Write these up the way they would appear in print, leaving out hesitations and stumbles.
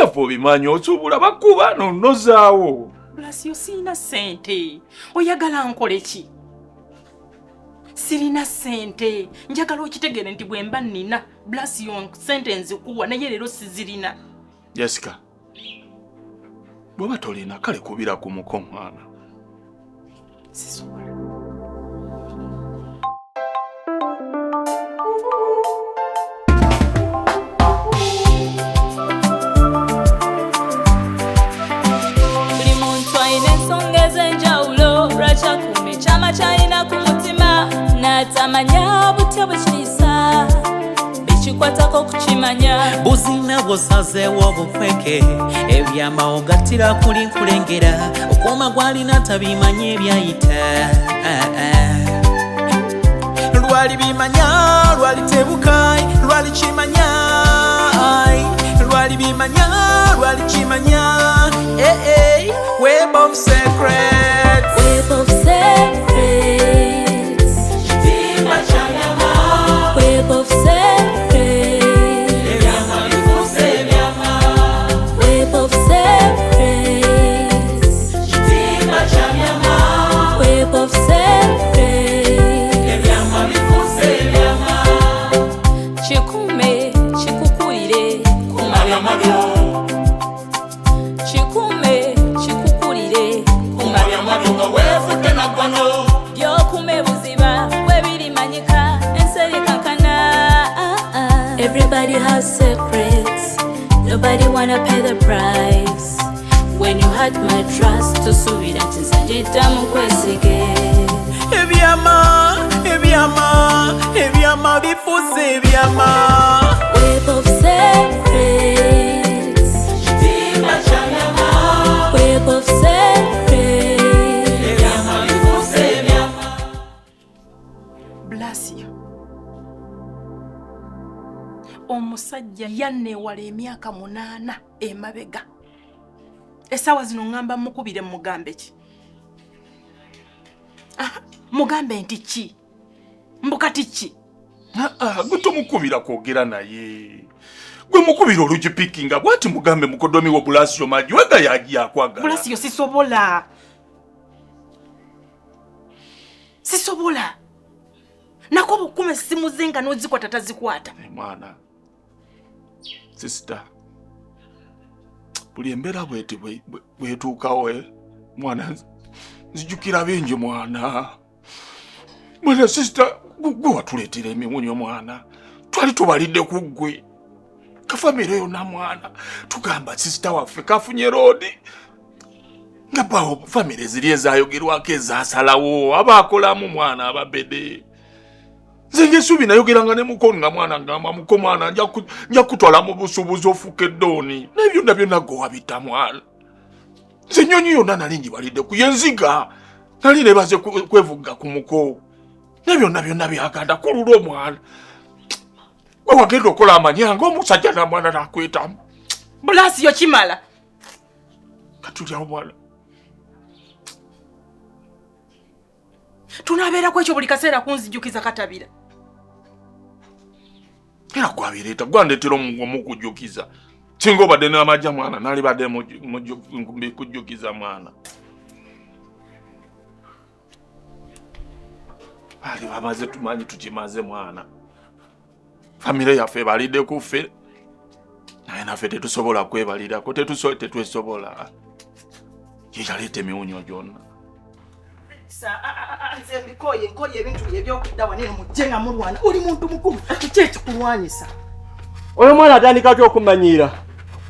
ebyafa obimanyi osuubula bakuba nonnozaawo. Blasio sirina ssente. Oyagala nkole ki? Sirina ssente. Njagala okitegere nti bwe mba nnina Blasio ssente nzikuwa naye leero sizirina. Jessica, bw'oba tolina kale kubira ku muko mwana. Sisobola. Buli muntu alina ensonga ez'enjawulo lwaki akuuma ekyama ky'alina ku mutima n'atamanya butya bwe kiyisa bekikwatako okukimanya. Buzina bw'osazeewo obukweke ebyama ogattira kuli nkulengera okuuma gw'alina tabimanyi ebyayita. Lwali bimanya lwali tebuka lwali kimanya lwali bimanya lwali kimanya. Web of secrets, Web of secrets, kitimba ky'ebyama, web of secrets, ebyama bifuuse ebyama, web of secrets, kitimba ky'ebyama, web of secrets. ebyama bifuuse ebyama. Chikume chikukulire Kuma byama byo, chikume chikukulire kuma byama byo nga weefutte naggwano. byokume buziba bwe birimanyika enseri kankana. Everybody has secrets, nobody wanna pay the price. When you hurt my trust tusubira ntisanjiddamu kwesige. Ebyama, ebyama, ebyama bifuuse ebyama. Web of secrets, Kitimba ky'ebyama, web of secrets. ebyama bifuuse ebyama. Blasio. Omusajja yanneewala emyaka 8 emabega. Essaawa zino ngamba mukubire mugambe ki? Mugambe nti ki? Mbukati ki? Gwe tomukubira kwogera naye. Gwe mukubira olugipikinga bwati mugambe mukodomi wo Blasio Maji wega yaji akwagala. Blasio sisobola. Sisobola. Nako bukume simu zenga n'ozikwata tazikwata. Mwana. Sister. Buli embeera bweti bwetuukawo mwana nzijukira bingi mwana. Mwana sister gwe watuleetera emiwunyo mwana. Twali tubalidde ku ggwe. Kafamire yonna mwana. Tugamba sister waffe kafunye roodi. Nga bawo famire ziri ezaayogerwako ezaasalawo abaakolamu mwana ababede. Nze subi nayogeranga ne muko nga mwana ngamba muko mwana nja kutwala mu busubuzi ofuuke eddooni. N'ebyo byonna gwe wabita mwana. Nze nnyonyi yonna nali ngibalidde ku yenziga. Nali nebaze kwevuga ku muko. N'ebyo byonna byaganda ku lulwo mwana. Gwe wagenda okola amanyanga omusajja na mwana n'akwetamu. Blasio kimala. Katulyawo mwana. Tunabeera ku ekyo buli kaseera kunzijukiza katabira. Era gwabireeta gwandeetera omukujjukiza. Singa obadde n'amajja mwana nali badde kujjukiza mwana. Ali bamaze tumanyi tukimaze mwana. Famire yaffe balidde ku ffe. Naye naffe tetusobola kwebalirako tetwesobola. Ye yaleeta emiwunyo gyonna. Nze mbikoye nkoye ebintu ebyokudda wanene mujjenga mulwana. Oli muntu mukulu kiki ekikulwanyisa? Oyo mwana atandika okumanyira.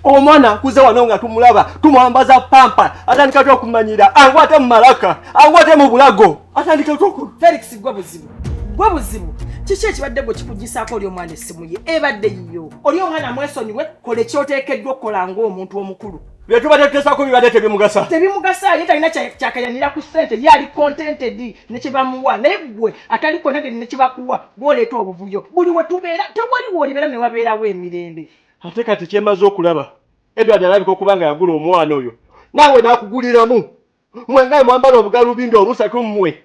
Omwana kuze wano nga tumulaba tumwambaza pampa atandika okumanyira angwate mu malaka angwate mu bulago atandika oku. Felix gwe buzibu. Gwe buzibu. Kiki ekibadde gwe kikugisaako oli omwana essimu ye ebadde yiyo. Oli omwana mwesonyiwe kole kyoteekeddwa okukola ng'omuntu omukulu. Bye tubadde tuteesako bibadde tebimugasa. Tebimugasa ye talina kyakayanira ku ssente ye ali contented ne kye bamuwa naye gwe atali contented ne kye bakuwa gw'oleeta obuvuyo. Buli we tubeera tewali w'olibeera ne wabeerawo emirembe. Ate kati kyemaze okulaba Edward alabika okuba nga yagula omwana oyo naawe naakuguliramu mwengaye mwambala obugalubindi obusatu mmwe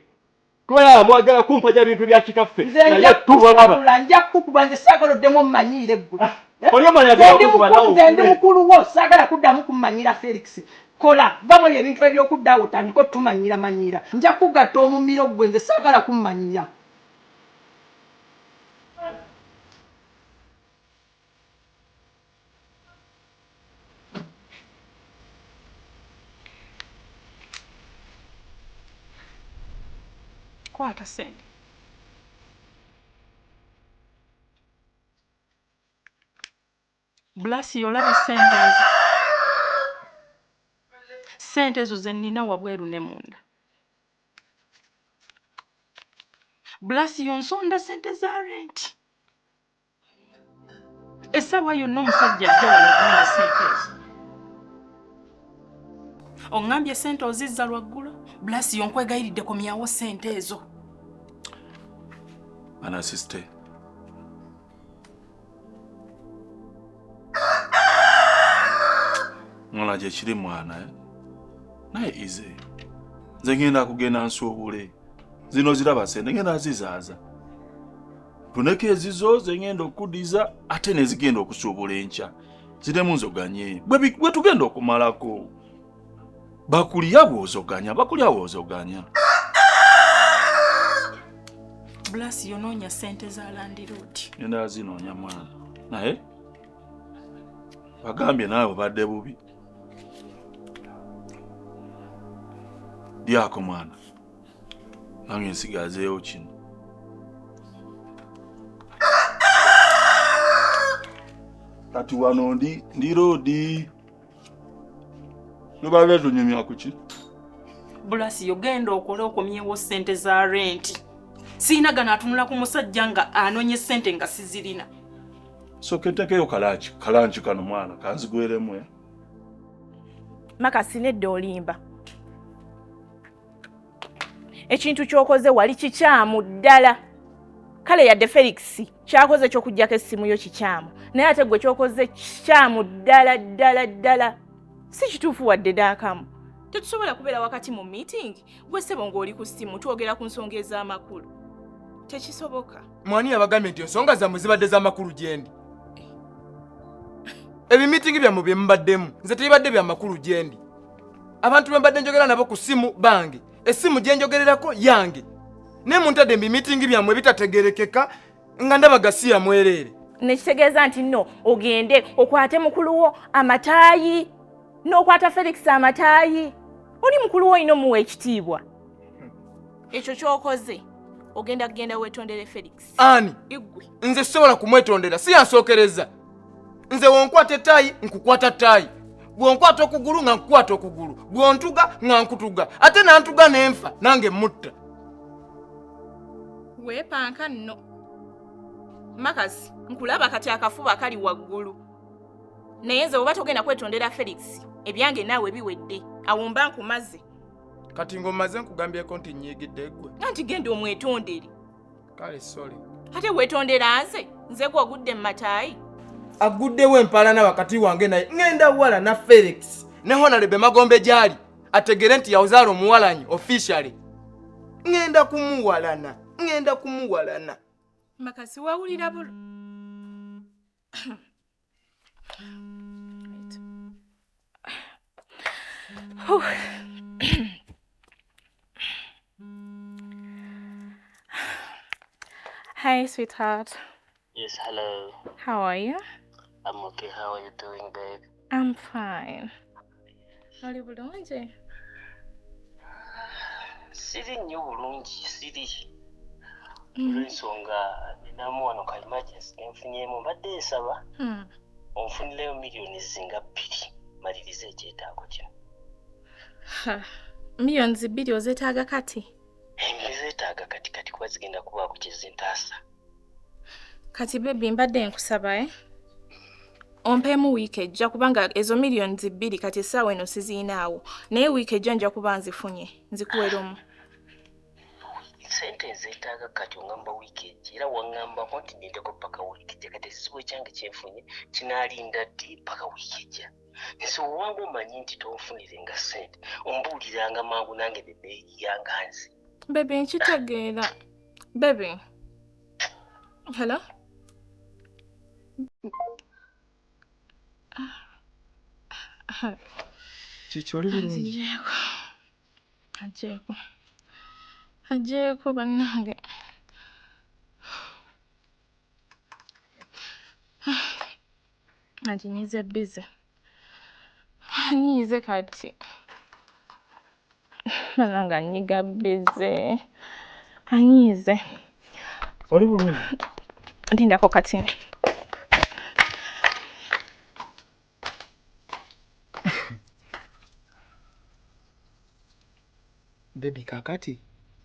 Kola mwagala kumpaja bintu bya kitaffe. Nze tubalaba. Nja kukuba nze saagala oddemu mmanyire ggwe. Oli manya kukuba nawo. Nze ndi mukulu wo saagala kuddamu kummanyira Felix. Kola vamwe ebintu ebyokuddawo tandika otumanyira. Nja kugatta omumiro gwe nze saagala kummanyira. Kwata sente. Blasi olaba sente ezo. Sente ezo ze nnina wabweru ne munda. Blasi yonsonda sente za rent. Essaawa yonna omusajja ajja wano okumenya sente ezo. Ongambye sente ozizza lwaggulu. Blasi yonkwegayiridde komyawo sente ezo. Ana sister. Mwana je kiri mwana naye ize. Nze ngenda kugenda nsobule. Zino ziraba sente ngenda zizaaza. Tuneke ezizo ze ngenda okudiza ate ne zigenda okusobula encha. Ziremu nzoganye. Bwe tugenda okumalako. Bakuliya wozoganya. Blasi yonoonya sente za landiroodi. Nenda zinoonya mwana. Naye bagambye naawe badde bubi. Dyako mwana. Nange nsigazeewo kino. Kati wano ndi roodi. Lubale tunyumya kuki? Blasi yogenda okola okomyewo sente za rent. Siina gana atunula ku musajja nga anonye sente nga sizirina. So ketekeyo kalanchi kano mwana kanzigweremu. Makasi nedde olimba. Ekintu kyokoze wali kikyamu ddala. Kale yadde Felix kyakoze kyokujjako essimu yo kikyamu. Naye ate gwe kyokoze kikyamu ddala. Si kituufu wadde daakamu. Tetusobola kubeera wakati mu meeting gwe ssebo ng'oli ku ssimu twogera ku nsonga ez'amakulu. Tekisoboka. Mwani yabagambye nti ensonga zammwe zibadde z'amakulu gyendi. Ebimitingi byammwe bye mubaddemu nze tebibadde bya makulu gyendi. Abantu bwe mbadde njogera nabo ku ssimu bange. Essimu gye njogererako yange. Ne muntadde ebimitingi byammwe bitategerekeka nga ndaba gasiya mwerere. Nekitegeeza nti nno ogende okwate mukulu wo amataayi. N'okwata Felix amataayi. Oli mukulu wo ino muwe ekitiibwa. Ekyo kyokoze. Ogenda wetondere Felix. Ani? Igwe. Nze sobola kumwetondera si yansookereza. Nze wonkwata ettaayi nkukwata ttaayi. Bwonkwata okugulu nga nkukwata okugulu. Bwontuga nga nkutuga. Ate nantuga n'enfa nange mutta. Weepanka nno. Makasi, nkulaba kati akafuba kali waggulu. Naye nze oba togenda kwetondera Felix, ebyange naawe biwedde. Awo mba nkumaze. Kati ng'omaze nkugambyeko nti nyiigidde ggwe. Nanti genda omwetondere. Kale sorry. Ate wetondera nze gwagudde mu mataayi. Aguddewo empalana wakati wange naye ngenda wala na Felix. Ne Honorable Magombe gyali ategere nti yawuzaala omuwalanyi officially. Ngenda kumuwalana. Makasi wawulira bulu. Hi, sweetheart. Yes, hello. How are you? I'm okay. How are you doing, babe? I'm fine. Oli bulungi? Siri nnyo bulungi, siri. Olw'ensonga ninamu wano ka emergency nenfunyemu mbadde nsaba onfunireyo miliyoni zinga 2 maliriza ekyetaago kino. Miliyoni 2 ozeetaaga kati? Mbizeetaaga kati kuba zigenda kubaako kye zintaasa. Kati baby mbadde nkusaba ompeemu wiiki ejja kubanga ezo miliyoni 2 kati essaawa eno siziinaawo. Naye wiiki ejja nja kuba nzifunye nzikuweromu. Sente nzeetaaga kati ongamba wiiki ejja era waŋŋambako nti ndindeko paka wiiki ejja kati ekizibu ekyange kyenfunye kinaalinda ddi paka wiiki ejja. Nze owanga omanyi nti tonfunire nga sente ombuuliranga mangu nange bebe yanganzi. Baby, nkitegeera. Baby. Hello? Chicholi bulungi. Ajeeko bannange. Anyize busy. Anyize kati. Bannange anyiga busy. Anyize. Oli bulungi. Ndindako kati. Baby kakati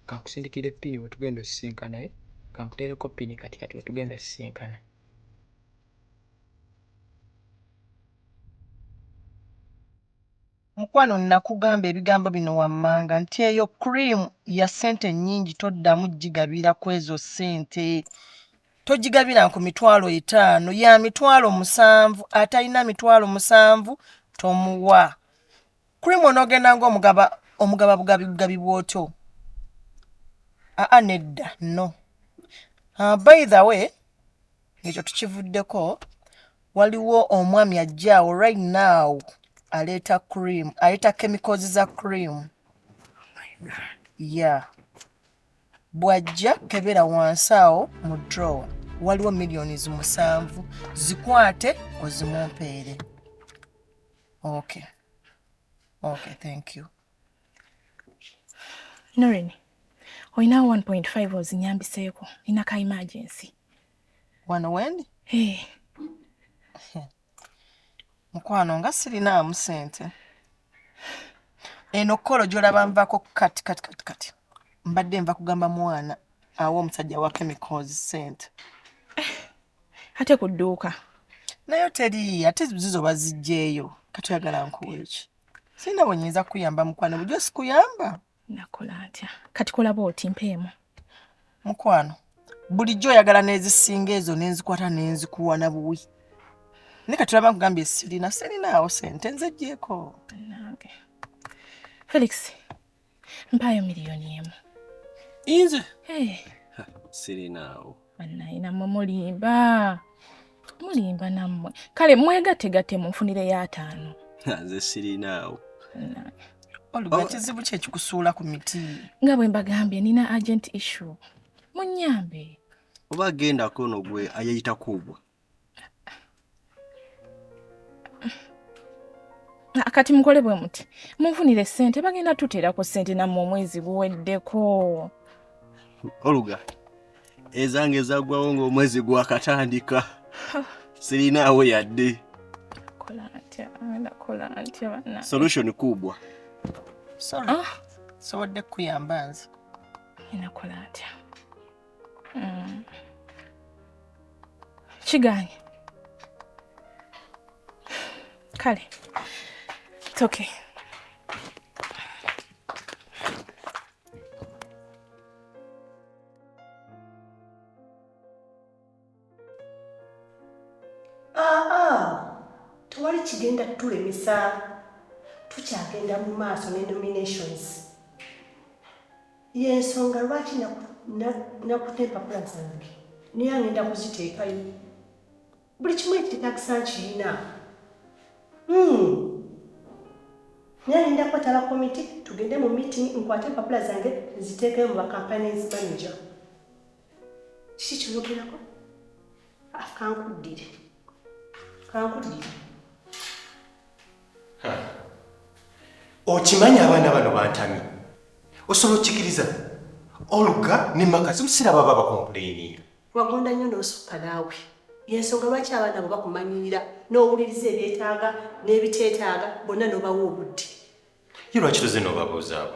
kakusindikire piyo tugenda osisinkana kankuteereko pini kati tugenda osisinkana. Mukwano nakugamba ebigambo bino wammanga nti eyo cream ya ssente nnyingi toddamu gigabira ku ezo ssente. Togigabira ku 5,000 ya 7,000 atalina 7,000 tomuwa. Cream onogenda ng'omugaba bugabi bw'otyo. Nedda no. By the way, ekyo tukivuddeko waliwo omwami ajjaawo right now aleta cream, aleta chemicals za cream. Oh my God. Yeah. Bwajja kebera wansawo mu drawer. Waliwo millions 7 zikwate ozimumpeere. Okay. Okay, thank you. Noreen, oyina 1.5 ozinyambiseeko. Nina ka emergency. Wano wendi? Hey. Mukwano nga sirinaamu ssente. Eno kkolo gy'olaba nvako kati. Mbadde nva kugamba mwana awo omusajja wa chemicals ssente. Ate ku dduuka. Nayo teri ate zizo baziggyeyo. Kati oyagala nkuwe ki? Sina bwe nnyinza kuyamba mukwano bujo sikuyamba. Nakola atya? Kati kola bw'oti mpeemu. Mukwano bulijjo oyagala n'ezisinga ezo n'enzikwata n'enzikuwa na buwi. Ne kati olaba nkugambye sirinaawo ssente nzeggyeko. Nange. Felix, mpaayo miliyoni 1. Inze? Hey. Sirinaawo. Bannayina mulimba. Mulimba nammwe. Kale mwegatte munfunire ya 5. Nze sirinaawo. Oluga kizibu kye kikusuula ku miti. Nga bwe mbagambye nina agent issue. Munyambe. Oba genda kono gwe ayeyita kubwa. Akati mukole bwe muti. Munfunire ssente bagenda tuteerako ssente nammwe omwezi guweddeko. Oluga. Ezange zagwawo ng'omwezi gwakatandika. Sirinaawo yadde. Kola atya bana. Solution kubwa. Sorry. Sobodde kuyamba nze. Inakola atya. Kiganye. Kale. It's okay. Tuwali kigenda tulemesa. Tukyagenda mu maaso ne nominations. Yensonga lwaki nakutepa plan zange. Niye ngenda kuziteekayo. Buli kimu ekitagisa nkirina. Niye ngenda kwatala komiti tugende mu meeting nkwate empapula zange nziteekayo mu campaigns manager. Kiki kyogerako? Kankuddire. Okimanyi abaana bano bantami. Osobola okikiriza. Oluga ne makazi musiraba baba complain. Wagonda nnyo n'osukka naawe. Yensonga lwaki abaana bo bakumanyirira n'owuliriza ebyetaaga n'ebiteetaaga bonna n'obawa obudde. Ye lwaki toze n'obabuuzaabo?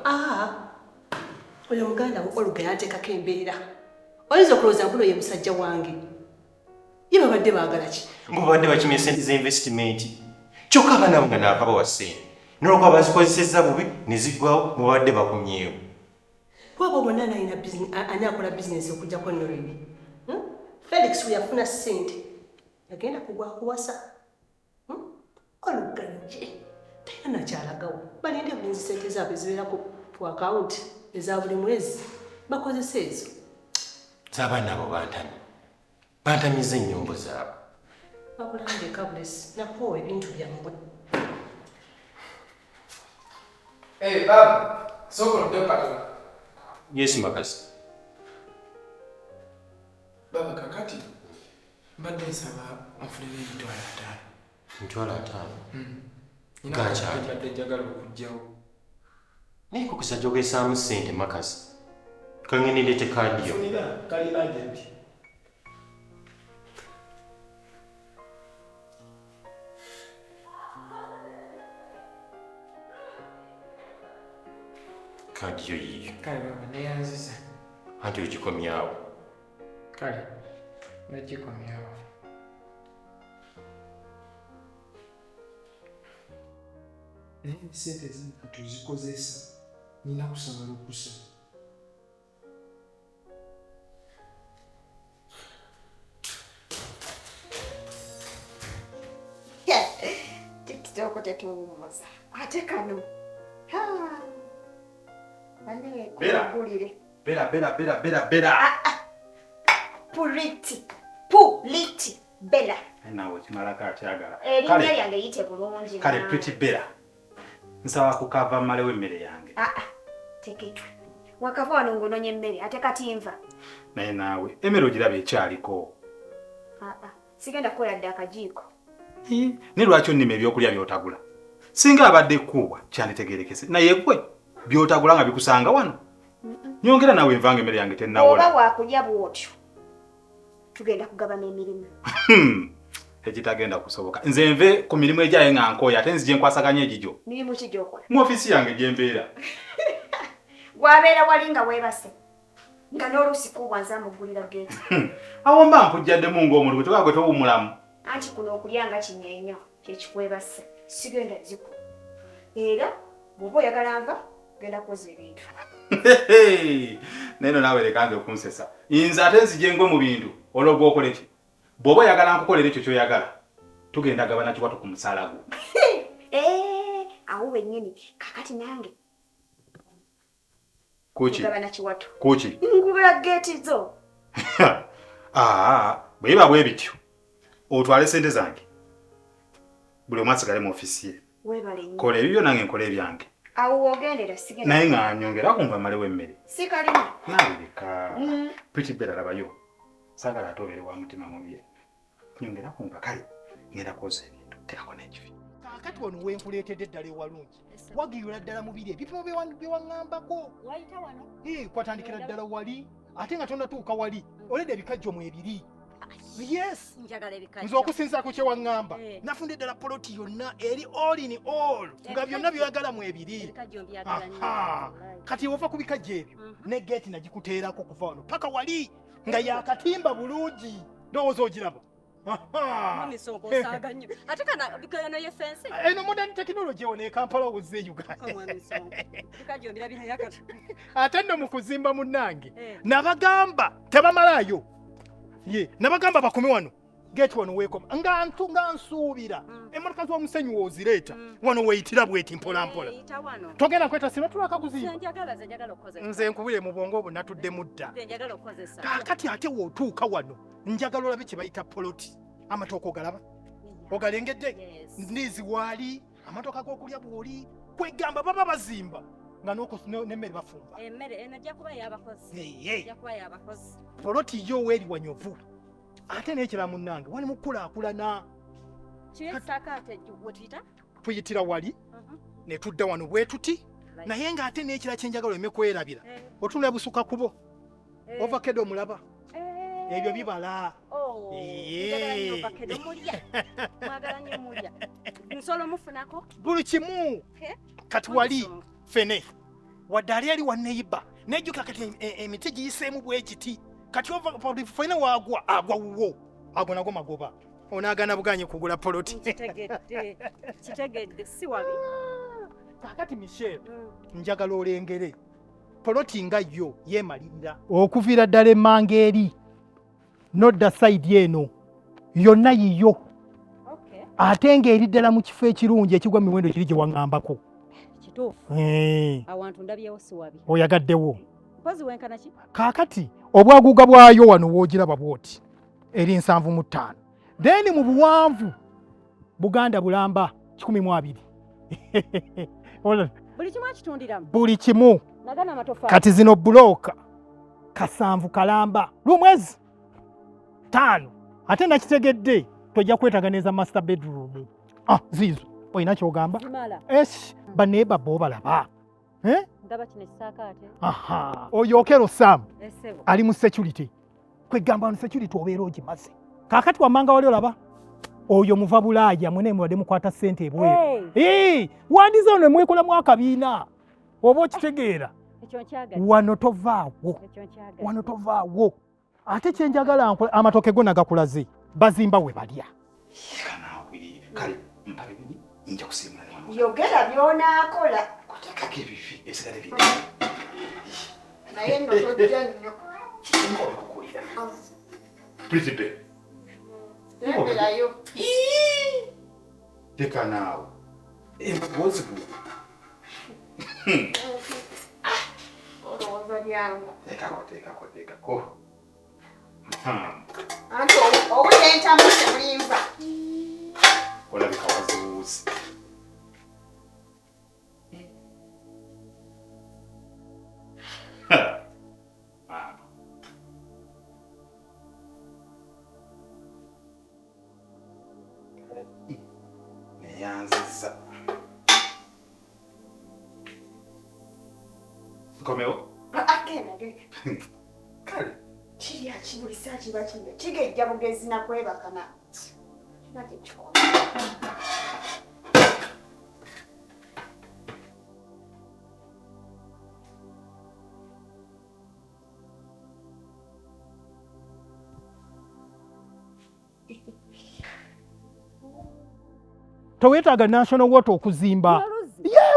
Oyo muganda wo Oluga yateekako embeera. Oyinza okulowooza mbuno ye musajja wange. Ye babadde baagala ki? Mbu babadde bakimye ssente z'investimenti. Kyokka abaana bo nga naakabawa ssente. N'olwokuba bazikozesezza bubi ne ziggwawo mu babadde bakumyewo. Bwaba bonna ani akola bizinesi okugyako Noreen. Felix we yafuna ssente. Yagenda kugwa kuwasa. Oluga nje. Tayina nakyalagawo. Balinde bulinzi ssente zaabwe zibeera ku akawunti eza buli mwezi. bakozesa ezo z'abaana abo bantamiza ennyombo zaabwe. bakulambe kabulesi nakuwa ebintu byammwe. Baba, soko ndo patula. Yes Makazi. Baba kakati mbadde nsaba onfunire emitwalo 5. Mitwalo 5? Gacha mbadde njagala okujjawo. Naye kukusa jogesaamu ssente Makazi. Kangenedde kaadi yo. Funira kali agent. Kaadi yo yiyo. Kale baba neyanziza. Anti ogikomyawo. Kale nagikomyawo. Sente zino tuzikozesa. Nina kusaba lukusa. TikTok tetuwumuza. Ate kano. Bera. Puliti. Bella. Nawe kimalako akyagala. Erinnya lyange yite bulungi. Kale Pretty Bella. Nsaba kukava malewo emmere yange. Tekeka. Wakava wano ng'onoonya emmere ate kati nva. Naye naawe emmere ogiraba ekyaliko. Sigenda kukola dda akajiiko. Ne lwaki onnima ebyokulya by'otagula? Singa abadde kkuwa kyanditegeerekese. Naye gwe by'otagula nga bikusanga wano. Nyongera nawe envanga emmere yange tennawola. Oba waakulya bw'otyo. Tugenda kugabana emirimu. Ekitagenda kusoboka. Nze nve ku mirimu egyaye nga nkooya ate nzije nkwasaganya egijo. Mirimu ki gy'okola? Mu ofisi yange gye mbeera. Wabeera wali nga weebase. Nga n'oluusi kuubwanza muggulira geeti. Awo mba mpujjaddemu ng'omululu tewaba gwe towummulamu. Anti kuno okulya nga kinyeenya kyekikwebase. Sigenda ziku. Era bw'oba oyagala nva genda kukoza ebintu. Neno naawe lekange okunsesa. Nze ate nzije ngwe mu bintu olwo gw'okola ki? Bw'oba oyagala nkukolera ekyo ky'oyagala tugenda gabana kiwato ku musaala gwo. Awo wennyini kakati nange. Kuki? Gabana kiwato. Kuki? Ngubira geeti zo. Bwe biba bwe bityo otwale ssente zange buli omu asigale mu ofisi ye. Weebale nnyo. Kola ebibyo nange nkola ebyange. Awo woogendera sigenda. Naye nga nyongera kumva malewo emmere. Si kalimu. Naawe leka. Pretty Bella labayo. Saagala ate obeere wa mutima mubi. Nyongera kumva kale ngenda kwoza ebintu teekako n'ekifi. Kakati wano wenkuleetedde eddala ewalungi. Wagiyula ddala mu biri ebipimo bye waŋŋambako. Wayita wano? Kwatandikira ddala wali ate nga tonnatuuka wali oledde ebikajjo mu ebiri. Yes. Njagala ebikajjo. Nze okusinzaako kye waŋŋamba nafunda eddala poloti yonna eri all in all nga byonna byoyagala mu ebiri. Kati ova ku bikajjo ebyo ne geeti nagikuteerako kuva wano paka wali nga yakatimba bulungi ndowooza ogiraba. Eno modern technology eno e Kampala wozze Uganda. Ate nno mu kuzimba munnange nabagamba tebamalaayo. Nabagamba bakome wano geeti wano weekoma nga nsuubira emmotoka z'omusenyu woozireeta wano weeyitira bweti mpolampola. Togenda kwetasira tulaka kuzimba. Nze nkubire mu bwongo obwo natudde mudda. Kakati ate wootuuka wano njagala olabe kye bayita poloti. Amatooka ogalaba? Ogalengedde? Ndizi waali amatoka g'okulya bw'oli kwegamba baba bazimba nga n'emmere bafumba. Emmere eno ejja kuba y'abakozi. Ejja kuba y'abakozi. Poloti yo weeri wanyovu. Ate n'ekira munnange wali mukulaakulana. Kirisakaate wetuyita? Tuyitira wali ne tudda wano bwe tuti naye ng'ate n'ekira kyenjagala oleme kwerabira. Otunula busuka kubo. Ovakkedo omulaba. Ebyo bibala. Nsolo mufunako? Buli kimu. Kati wali fene. Wadde ali ali wanneyiba. Nejjuka kati emiti giyiseemu bwe kiti. Kati fene waagwa agwa wuwo. Agwo nago magoba. Onaagana buganye kugula poloti. Kitegedde si wabi. Kakati Michelle njagala olengere. Poloti nga yo yeemalirira. Okuviira ddala emmanga eri. Nodda side eno yonna yiyo. Ate ng'eri ddala mu kifo ekirungi ekigwa miwendo kiri gye waŋŋambako. Kituufu. Awantu ndabyewo si wabi. Oyagaddewo. Mpozi wenkana ki? Kaakati obwaguga bwayo wano woogiraba bwoti eri 75 then mu buwanvu Buganda bulamba 12 Buli kimu akitundiramu? Buli kimu. Nagana amatofaali. Kati zino buloka kasanvu kalamba lumwezi 5 ate nakitegedde tojja kwetaganeza master bedroom. Zizo oyina kyogamba? Baneeba bo balaba. Ndaba kino kisaaka ate. Oyo Okero Sam Esebo. ali mu security. Kwegamba mu security obeera ogimaze. Kaakati wammanga wali olaba? Oyo muva Bulaaya mwene mwadde mukwata ssente ebweru. Wandiza ne mwekolamu akabiina. Oba okitegeera. Ekyo nkyagala. Wano tovaawo. Wano tovaawo. Ate kyenjagala amatoke go nagakulaze. Bazimba we balya. Kale mpabe nja kusimula. Yogera byonaakola. Kutekake bifi esigale bidi. Naye nno tojja nnyo. Principe. Temberayo. Teka naawe. Mpozi bu. Olowooza byangu. Tekako. Anti owulira entamu temulimba. Olabika wazuuzi. Neyanziza. Nkomeo? Agenda. Kale. Kiri akibulisa kiba kino. Kigejja bugezi na kwebakana. Kibadde kikoma. Towetaaga national water okuzimba.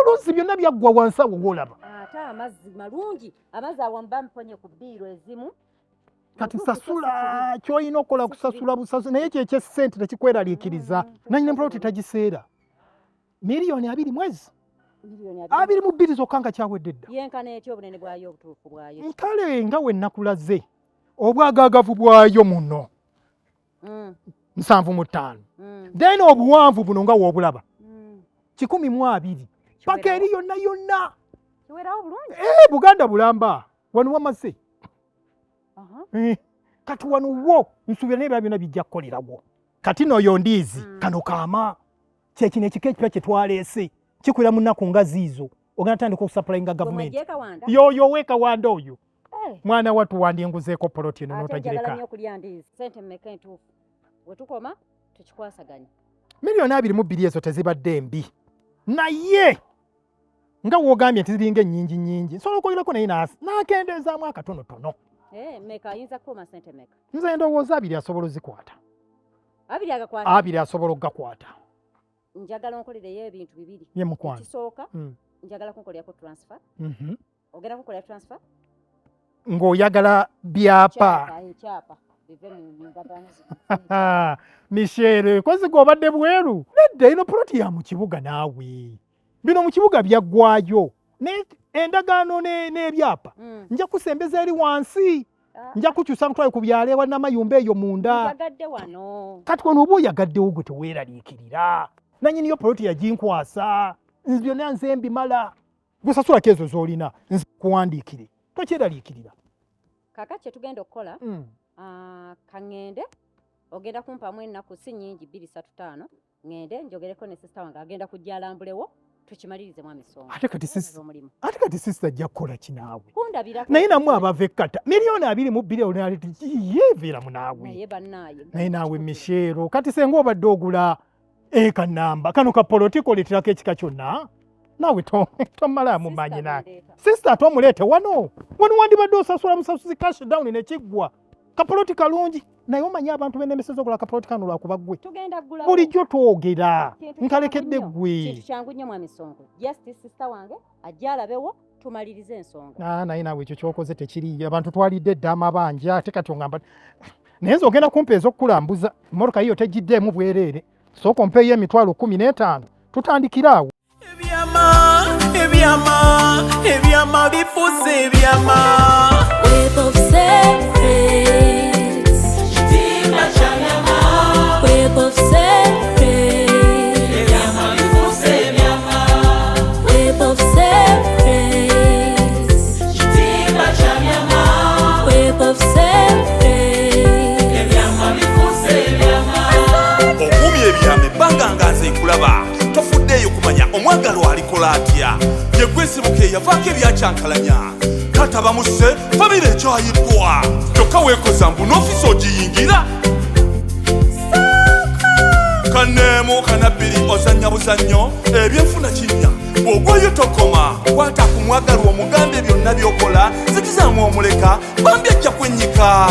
Oluzi byonna byaggwa wansi awo w'olaba. Ate amazzi malungi, amazzi awo mba mponye ku bbiiro ezimu. Kati sasula ky'olina okukola kusasula busasula naye ekyo eky'essente tekikweraliikiriza. Nannyini ploti tagiseera. Miliyoni 2 mwezi. 22 zokka nga kyawedde dda. Yenkana etya obunene bwayo obutuufu bwayo? Kale nga we nnakulaze obwagaagavu bwayo muno 75 then obuwanvu buno nga woobulaba 120 paka eri yonna yonna. Kiwerawo bulungi? Buganda bulamba wano wamaze. Kati wano wo nsuubira n'ebirala byonna bijja kukolerawo. Kati n'oyo ndiizi kano kaama kyekino ekika ekipya kye twaleese kikwera mu nnaku nga ziizo ogenda tandika okusaplayinga gavumenti. Yoyo weekawanda oyo mwana wattu wandinguzeeko poloti eno n'otagireka. Njagala nnyo okulya ndiizi. Ssente mmeka entuufu? We tukoma tukikwasaganya. Miliyoni 22 ezo tezibadde mbi naye nga woogambye nti ziringa ennyingi nsobola okwogirako naye n'akendeezaamu akatonotono. Mmeka ayinza kukuuma ssente mmeka? Nze ndowooza 2 asobola ozikwata. 2 agakwata? 2 asobola okugakwata. Njagala onkolereyo ebintu 2. Ye mukwano. Ekisooka njagala kunkolerako transfer. Ogenda kunkolera transfer? Ng'oyagala byapa. Ekyapa bive mu ngata. Michelle kozi g'obadde bweru. Nedda ino poloti ya mu kibuga naawe. Bino mu kibuga byaggwayo. Endagaano n'ebyapa nja kusembeza eri wansi. Nja kukyusa mutwale ku byalo ewa Namayumba eyo munda. Yagadde wano. Kati wano oba oyagaddewo gwe teweeraliikirira. Nannyini yo poloti yaginkwasa. Nze byonna nze mbimala. Gwe sasulako ezo z'olina nze kuwandiikire. Tokyeraliikirira. Kaka kye tugenda okukola kaŋŋende ogenda kumpamu ennaku si nnyingi 2-3-5 ŋŋende njogereko ne sisita wange agenda kujja alambulewo tukimalirize emisomo. Ate kati sisita ajja kukola kinaawe. Kundabira naye namwe abava ekkata miliyoni 22 olinaali yeeviira munaawe. Naye bannaye. Naye naawe Michelle kati senga obadde ogula namba kano ka politiko leterako ekika kyonna naawe tomalaamu maanyi naye. Sisita ate omuleete wano wandibadde osasula musasuzi cash down nekiggwa. Kapoloti kalungi naye omanyi abantu b'ennemeseza okulaba kapoloti kano lwakuba ggwe. Bulijjo twogera nkalekedde ggwe. Kintu kyangu nnyo mwami Sonko. Justice sister wange ajja alabewo tumalirize ensonga. Naye naawe ekyo ky'okoze tekiri abantu twalidde edda amabanja ate kati ongamba naye nze ogenda kumpeeza okukulambuza emmotoka yiyo tegiddeemu bwereere sooka ompeeyo emitwalo 15 tutandikire awo. ebyama ebyama bifuuse ebyama Wave of secrets. Kitimba kya byama Wave of secrets. ebyama bifuuse ebyama Wave of secrets. Kitimba kya byama Wave of secrets. ebyama bifuuse ebyama okumya ebyama ebbanga nga nze nkulaba tofuddeeyo kumanya omwagalo alikola atya yegwesibuka eyavaako ebyakyankalanya kataba musse famire ekyayiddwa kyokka weekoza mbu n'ofiisi ogiyingira kaneemu kanabbiri ozannya buzannyo ebyenfuna kinnya bw'ogwayo tokoma kwata ku mwagalwa omugambe byonna by'okola zikizaamu omuleka bambi ajja kwennyika